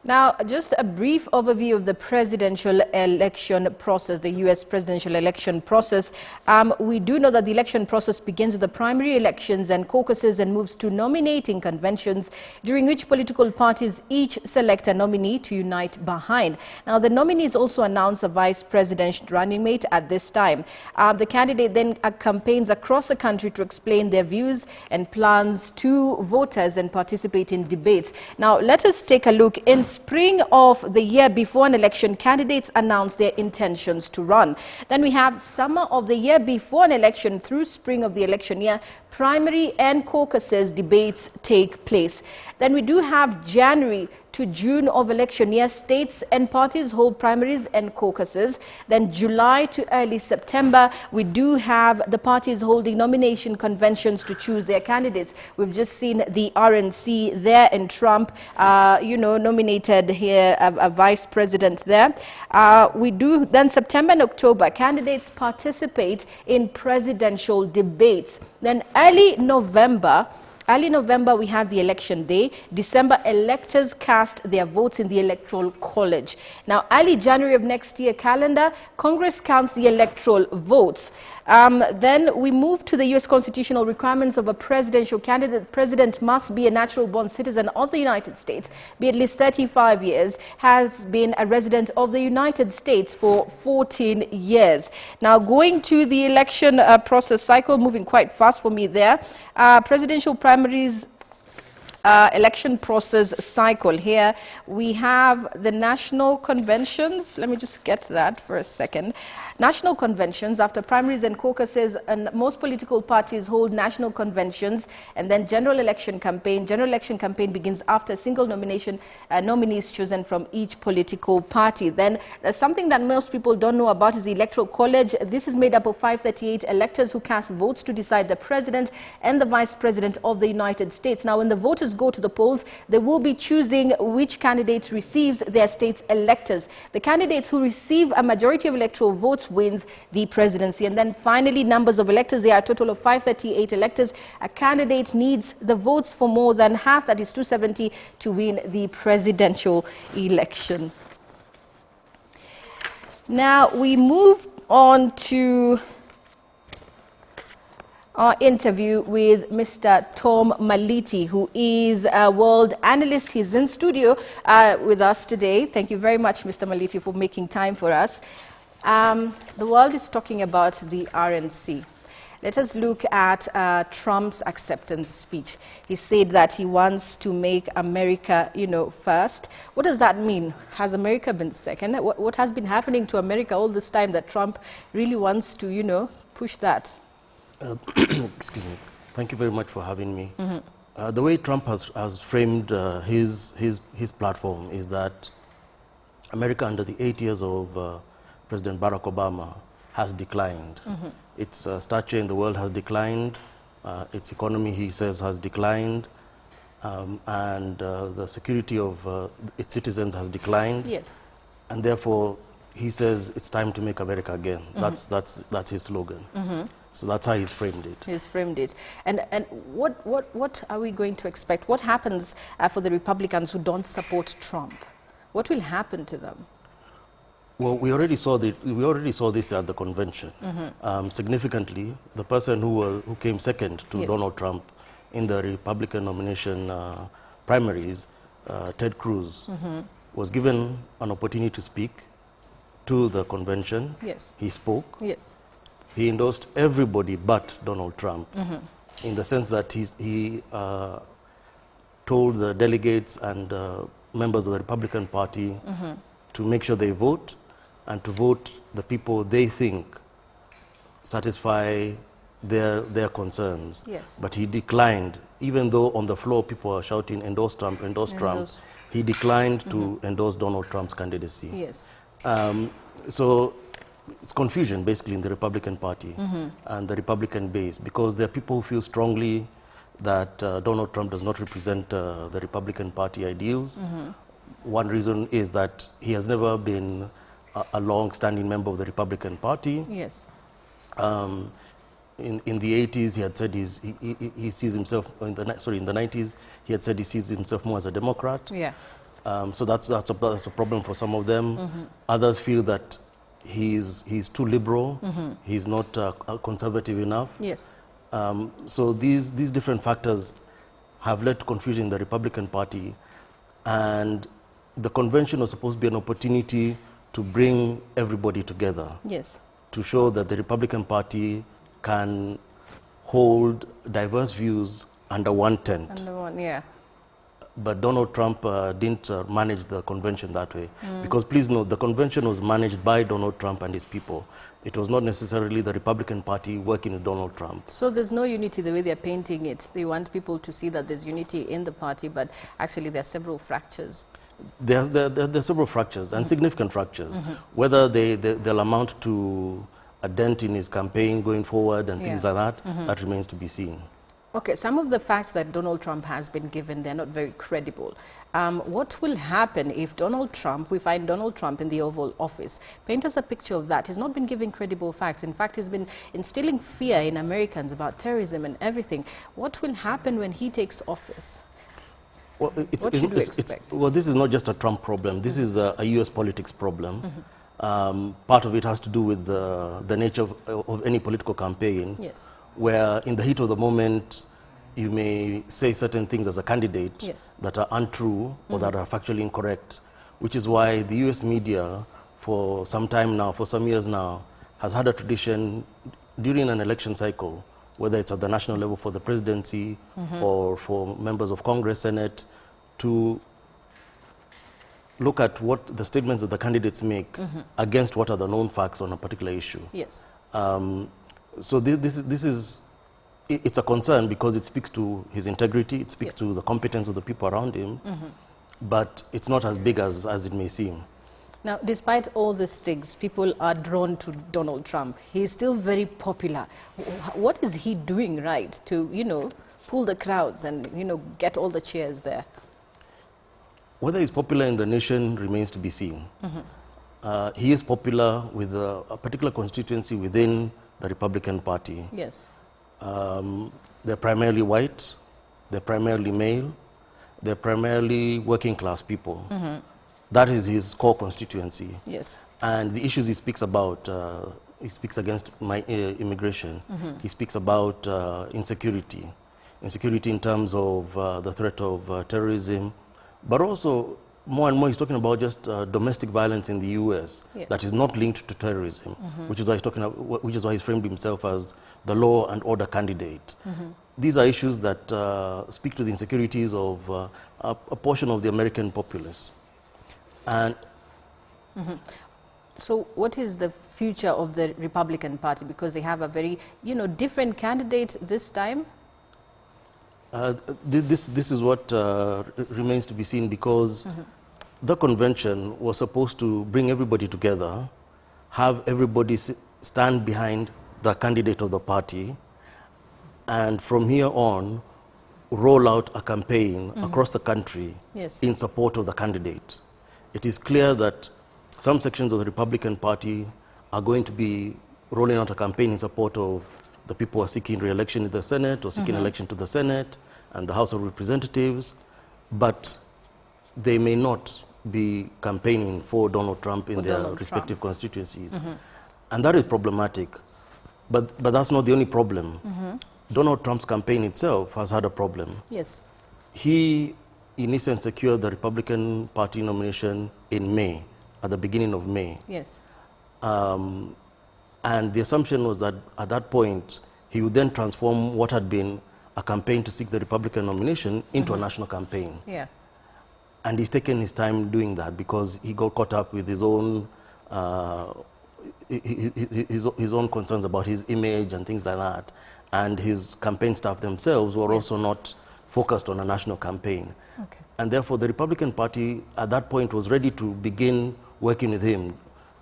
Now, just a brief overview of the presidential election process, the U.S. presidential election process. We do know that the election process begins with the primary elections and caucuses and moves to nominating conventions, during which political parties each select a nominee to unite behind. Now, the nominees also announce a vice presidential running mate at this time. The candidate then campaigns across the country to explain their views and plans to voters and participate in debates. Now, let us take a look. In spring of the year before an election, candidates announce their intentions to run. Then we have summer of the year before an election through spring of the election year, primary and caucuses debates take place. Then we do have January to June of election year, states and parties hold primaries and caucuses. Then July to early September, we do have the parties holding nomination conventions to choose their candidates. We've just seen the RNC there, and Trump, nominated here a vice president there. We do then September and October, candidates participate in presidential debates. Then early November, we have the election day. December, electors cast their votes in the Electoral College. Now, early January of next year calendar, Congress counts the electoral votes. Then we move to the U.S. constitutional requirements of a presidential candidate. The president must be a natural-born citizen of the United States, be at least 35 years, has been a resident of the United States for 14 years. Now, going to the election process cycle, moving quite fast for me there. Presidential primaries, election process cycle. Here we have the national conventions. Let me just get that for a second. National conventions, after primaries and caucuses, and most political parties hold national conventions, and then general election campaign. General election campaign begins after a single nomination, nominees chosen from each political party. Then there's something that most people don't know about is the Electoral College. This is made up of 538 electors who cast votes to decide the president and the vice president of the United States. Now, when the voters go to the polls, they will be choosing which candidate receives their state's electors. The candidates who receive a majority of electoral votes wins the presidency. And then finally, numbers of electors. There are a total of 538 electors. A candidate needs the votes for more than half, that is 270, to win the presidential election. Now we move on to our interview with Mr. Tom Maliti, who is a world analyst. He's in studio with us today. Thank you very much, Mr. Maliti, for making time for us. The world is talking about the RNC. Let us look at Trump's acceptance speech. He said that he wants to make America, first. What does that mean? Has America been second? What has been happening to America all this time that Trump really wants to, push that? Excuse me. Thank you very much for having me. Mm-hmm. The way Trump has framed his platform is that America, under the 8 years of President Barack Obama, has declined. Mm-hmm. Its stature in the world has declined. Its economy, he says, has declined. And the security of its citizens has declined. Yes. And therefore, he says it's time to make America again. Mm-hmm. That's his slogan. Mm-hmm. So that's how he's framed it. He's framed it. And what are we going to expect? What happens for the Republicans who don't support Trump? What will happen to them? Well, we already saw this at the convention. Mm-hmm. Significantly, the person who came second to Donald Trump in the Republican nomination primaries, Ted Cruz, mm-hmm. was given an opportunity to speak to the convention. Yes. He spoke. Yes. He endorsed everybody but Donald Trump, mm-hmm. in the sense that he told the delegates and members of the Republican Party, mm-hmm. to make sure they vote, and to vote the people they think satisfy their concerns. Yes. But he declined, even though on the floor people are shouting, endorse Trump, endorse Trump, he declined, mm-hmm. to endorse Donald Trump's candidacy. Yes. So it's confusion basically in the Republican Party, mm-hmm. and the Republican base, because there are people who feel strongly that Donald Trump does not represent the Republican Party ideals. Mm-hmm. One reason is that he has never been a long-standing member of the Republican Party. Yes. In the 80s, he had said he sees himself, in the 90s, he had said he sees himself more as a Democrat. Yeah. So that's a problem for some of them. Others feel that he's too liberal. He's not conservative enough. Yes. So these different factors have led to confusion in the Republican Party, and the convention was supposed to be an opportunity to bring everybody together. Yes. To show that the Republican Party can hold diverse views under one tent. Under one, yeah. But Donald Trump didn't manage the convention that way. Because please note, the convention was managed by Donald Trump and his people. It was not necessarily the Republican Party working with Donald Trump. So there's no unity the way they're painting it. They want people to see that there's unity in the party, but actually there are several fractures. There are several fractures, and significant fractures. Whether they'll amount to a dent in his campaign going forward and things like that, that remains to be seen. Okay, some of the facts that Donald Trump has been given, they're not very credible. What will happen if we find Donald Trump in the Oval Office? Paint us a picture of that. He's not been giving credible facts. In fact, he's been instilling fear in Americans about terrorism and everything. What will happen when he takes office? Well, What should we expect? well, this is not just a Trump problem. This is a U.S. politics problem. Part of it has to do with the nature of any political campaign, Yes. where in the heat of the moment, you may say certain things as a candidate Yes. that are untrue or that are factually incorrect, which is why the U.S. media, for some time now, for some years now, has had a tradition during an election cycle, whether it's at the national level for the presidency or for members of Congress, Senate, to look at what the statements that the candidates make against what are the known facts on a particular issue. Yes. So it's a concern because it speaks to his integrity, it speaks Yes. to the competence of the people around him, but it's not as big as it may seem. Now, despite all these things, people are drawn to Donald Trump. He is still very popular. What is he doing right to, pull the crowds and, get all the cheers there? Whether he's popular in the nation remains to be seen. He is popular with a particular constituency within the Republican Party. Yes. They're primarily white, they're primarily male, they're primarily working class people. That is his core constituency. Yes. And the issues he speaks about, he speaks against immigration. He speaks about insecurity in terms of the threat of terrorism, but also more and more he's talking about just domestic violence in the U.S. Yes. that is not linked to terrorism, which is why he's framed himself as the law and order candidate. These are issues that speak to the insecurities of a portion of the American populace. And So what is the future of the Republican Party? Because they have a very, different candidate this time. this is what remains to be seen, because the convention was supposed to bring everybody together, have everybody stand behind the candidate of the party, and from here on, roll out a campaign across the country Yes. in support of the candidate. It is clear that some sections of the Republican Party are going to be rolling out a campaign in support of the people who are seeking re-election in the Senate or seeking election to the Senate and the House of Representatives, but they may not be campaigning for Donald Trump in their respective constituencies. And that is problematic. But that's not the only problem. Donald Trump's campaign itself has had a problem. Yes. He, in essence, secured the Republican Party nomination in May, at the beginning of May. Yes. And the assumption was that at that point, he would then transform what had been a campaign to seek the Republican nomination into a national campaign. Yeah. And he's taken his time doing that because he got caught up with his own concerns about his image and things like that. And his campaign staff themselves were also not focused on a national campaign. Okay. And therefore, the Republican Party at that point was ready to begin working with him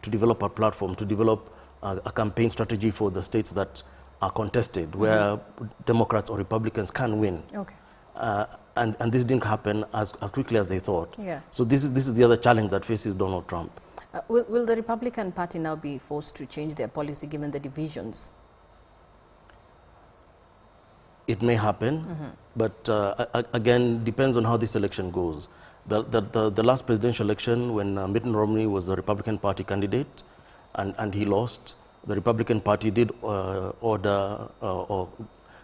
to develop a platform, to develop a campaign strategy for the states that are contested, where Democrats or Republicans can win. Okay. And this didn't happen as quickly as they thought. Yeah. So this is the other challenge that faces Donald Trump. Will the Republican Party now be forced to change their policy given the divisions? It may happen, but again, depends on how this election goes. The last presidential election, when Mitt Romney was the Republican Party candidate and he lost, the Republican Party did order or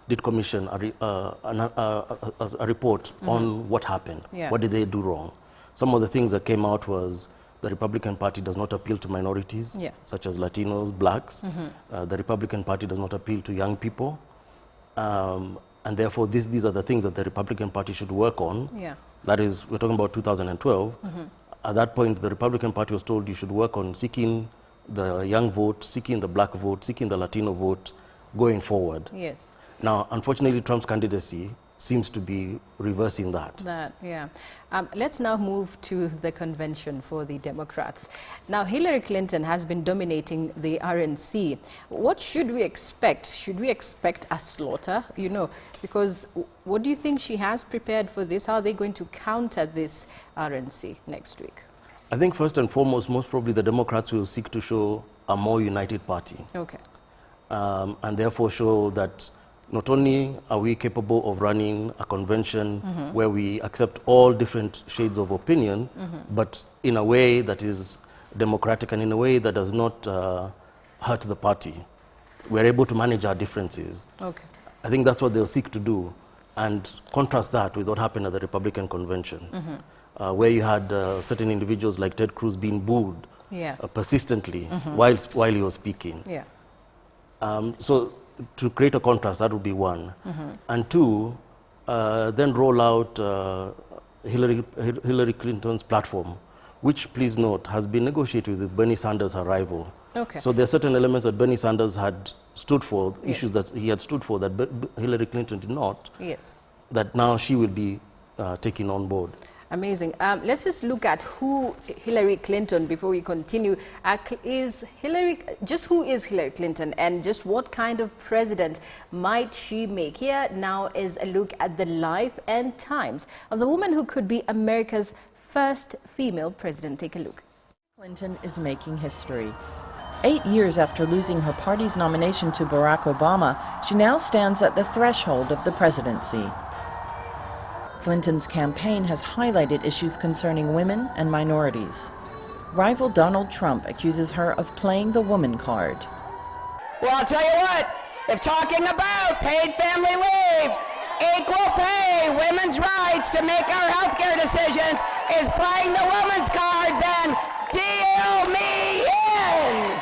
did commission a report on what happened. Yeah. What did they do wrong? Some of the things that came out was the Republican Party does not appeal to minorities, such as Latinos, blacks. The Republican Party does not appeal to young people. And therefore, these are the things that the Republican Party should work on. Yeah. That is, we're talking about 2012. At that point, the Republican Party was told you should work on seeking the young vote, seeking the black vote, seeking the Latino vote going forward. Yes. Now, unfortunately, Trump's candidacy seems to be reversing that. Let's now move to the convention for the Democrats. Now, Hillary Clinton has been dominating the RNC. What should we expect? Should we expect a slaughter? You know, because what do you think she has prepared for this? How are they going to counter this RNC next week? I think first and foremost, most probably the Democrats will seek to show a more united party. Okay. And therefore show that not only are we capable of running a convention where we accept all different shades of opinion, but in a way that is democratic and in a way that does not hurt the party. We're able to manage our differences. Okay. I think that's what they'll seek to do, and contrast that with what happened at the Republican convention, where you had certain individuals like Ted Cruz being booed persistently while he was speaking. Yeah. So to create a contrast, that would be one. And two, then roll out Hillary Clinton's platform, which, please note, has been negotiated with Bernie Sanders' arrival. Okay. So there are certain elements that Bernie Sanders had stood for, issues that he had stood for that Hillary Clinton did not, that now she will be taking on board. Amazing. Let's just look at who Hillary Clinton, before we continue, who is Hillary Clinton, and just what kind of president might she make? Here now is a look at the life and times of the woman who could be America's first female president. Take a look. Clinton is making history. 8 years after losing her party's nomination to Barack Obama, she now stands at the threshold of the presidency. Clinton's campaign has highlighted issues concerning women and minorities. Rival Donald Trump accuses her of playing the woman card. Well, I'll tell you what, if talking about paid family leave, equal pay, women's rights to make our health care decisions is playing the woman's card, then deal me in!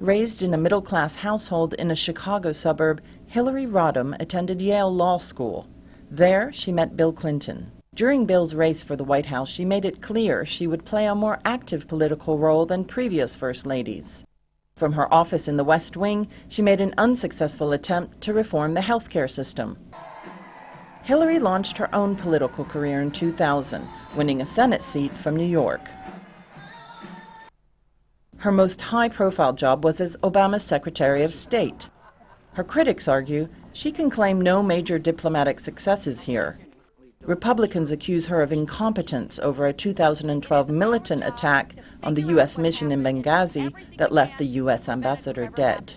Raised in a middle-class household in a Chicago suburb, Hillary Rodham attended Yale Law School. There, she met Bill Clinton. During Bill's race for the White House, she made it clear she would play a more active political role than previous First Ladies. From her office in the West Wing, she made an unsuccessful attempt to reform the healthcare system. Hillary launched her own political career in 2000, winning a Senate seat from New York. Her most high-profile job was as Obama's Secretary of State. Her critics argue she can claim no major diplomatic successes here. Republicans accuse her of incompetence over a 2012 militant attack on the U.S. mission in Benghazi that left the U.S. ambassador dead.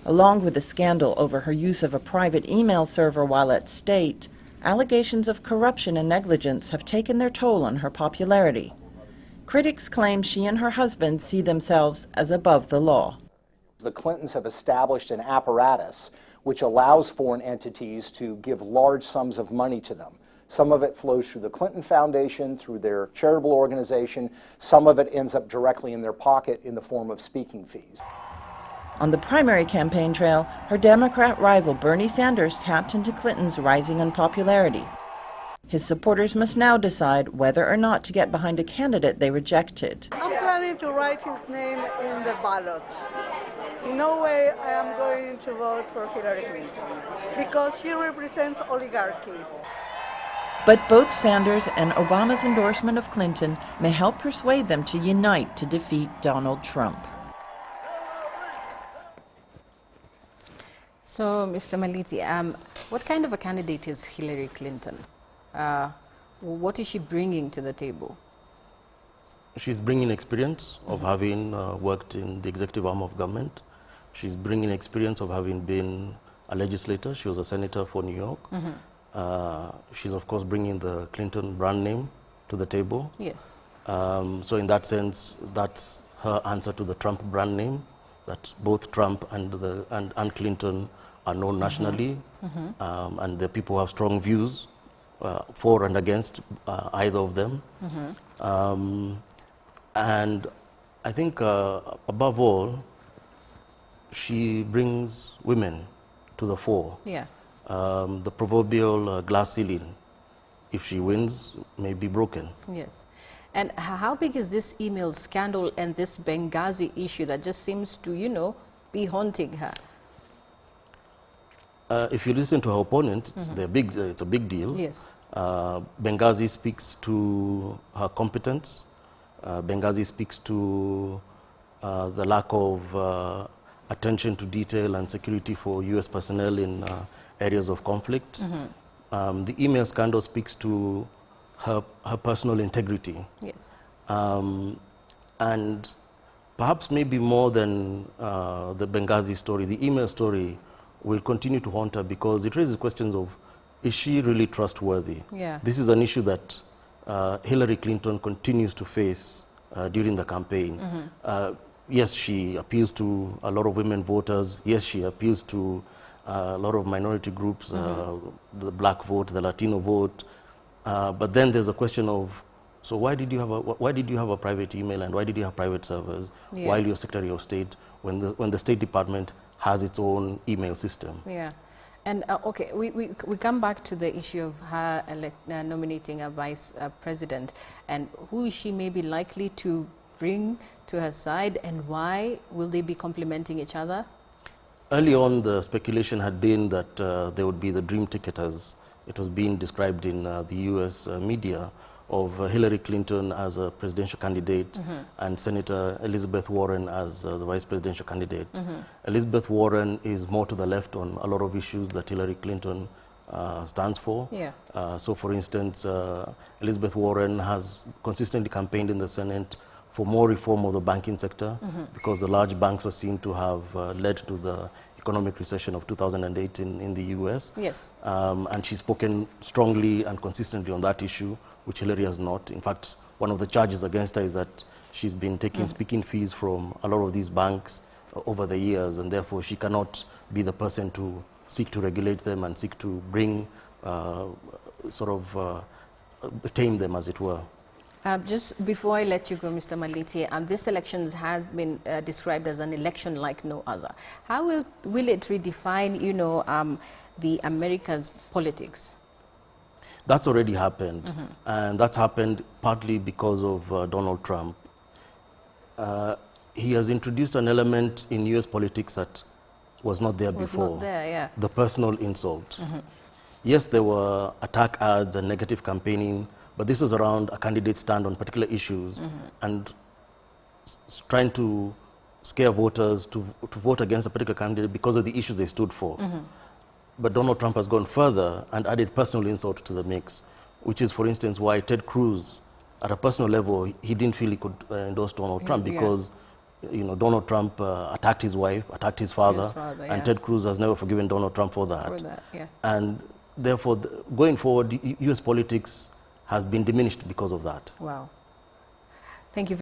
Along with the scandal over her use of a private email server while at state, allegations of corruption and negligence have taken their toll on her popularity. Critics claim she and her husband see themselves as above the law. The Clintons have established an apparatus which allows foreign entities to give large sums of money to them. Some of it flows through the Clinton Foundation, through their charitable organization. Some of it ends up directly in their pocket in the form of speaking fees. On the primary campaign trail, her Democrat rival Bernie Sanders tapped into Clinton's rising unpopularity. His supporters must now decide whether or not to get behind a candidate they rejected. I'm planning to write his name in the ballot. In no way I am going to vote for Hillary Clinton because she represents oligarchy. But both Sanders and Obama's endorsement of Clinton may help persuade them to unite to defeat Donald Trump. So, Mr. Maliti, what kind of a candidate is Hillary Clinton? What is she bringing to the table? She's bringing experience of having worked in the executive arm of government. She's bringing experience of having been a legislator. She was a senator for New York. She's, of course, bringing the Clinton brand name to the table. Yes. So in that sense, that's her answer to the Trump brand name, that both Trump and Clinton are known nationally, and the people who have strong views for and against either of them. And I think, above all, she brings women to the fore. Yeah. The proverbial glass ceiling, if she wins, may be broken. Yes. And how big is this email scandal and this Benghazi issue that just seems to, you know, be haunting her? If you listen to her opponent, it's a big deal. Yes. Benghazi speaks to her competence. Benghazi speaks to the lack of attention to detail and security for U.S. personnel in areas of conflict. The email scandal speaks to her personal integrity. Yes. And perhaps maybe more than the Benghazi story, the email story will continue to haunt her because it raises questions of, is she really trustworthy? Yeah. This is an issue that Hillary Clinton continues to face during the campaign. Yes, she appeals to a lot of women voters. Yes, she appeals to a lot of minority groups, the black vote, the Latino vote. But then there's a question of, so why did you have a private email and why did you have private servers while you're Secretary of State when the State Department has its own email system? Yeah. And okay, we come back to the issue of her nominating a vice president, and who is she maybe likely to bring to her side, and why will they be complementing each other? Early on, the speculation had been that there would be the dream ticket, as it was being described in the U.S. Media, of Hillary Clinton as a presidential candidate and Senator Elizabeth Warren as the vice presidential candidate. Elizabeth Warren is more to the left on a lot of issues that Hillary Clinton stands for. Yeah. So, for instance, Elizabeth Warren has consistently campaigned in the Senate for more reform of the banking sector because the large banks were seen to have led to the economic recession of 2008 in the U.S. Yes. And she's spoken strongly and consistently on that issue, which Hillary has not. In fact, one of the charges against her is that she's been taking speaking fees from a lot of these banks over the years, and therefore she cannot be the person to seek to regulate them and seek to bring, tame them, as it were. Just before I let you go, Mr. Maliti, this election has been described as an election like no other. How will it redefine, you know, the America's politics? That's already happened, and that's happened partly because of Donald Trump. He has introduced an element in U.S. politics that was not there before. Not there, yeah. The personal insult. Yes, there were attack ads and negative campaigning, but this was around a candidate's stand on particular issues and trying to scare voters to vote against a particular candidate because of the issues they stood for. But Donald Trump has gone further and added personal insult to the mix, which is, for instance, why Ted Cruz, at a personal level, he didn't feel he could endorse Donald Trump because, you know, Donald Trump attacked his wife, attacked his father, and Ted Cruz has never forgiven Donald Trump for that. And therefore, going forward, U.S. politics has been diminished because of that. Wow. Thank you.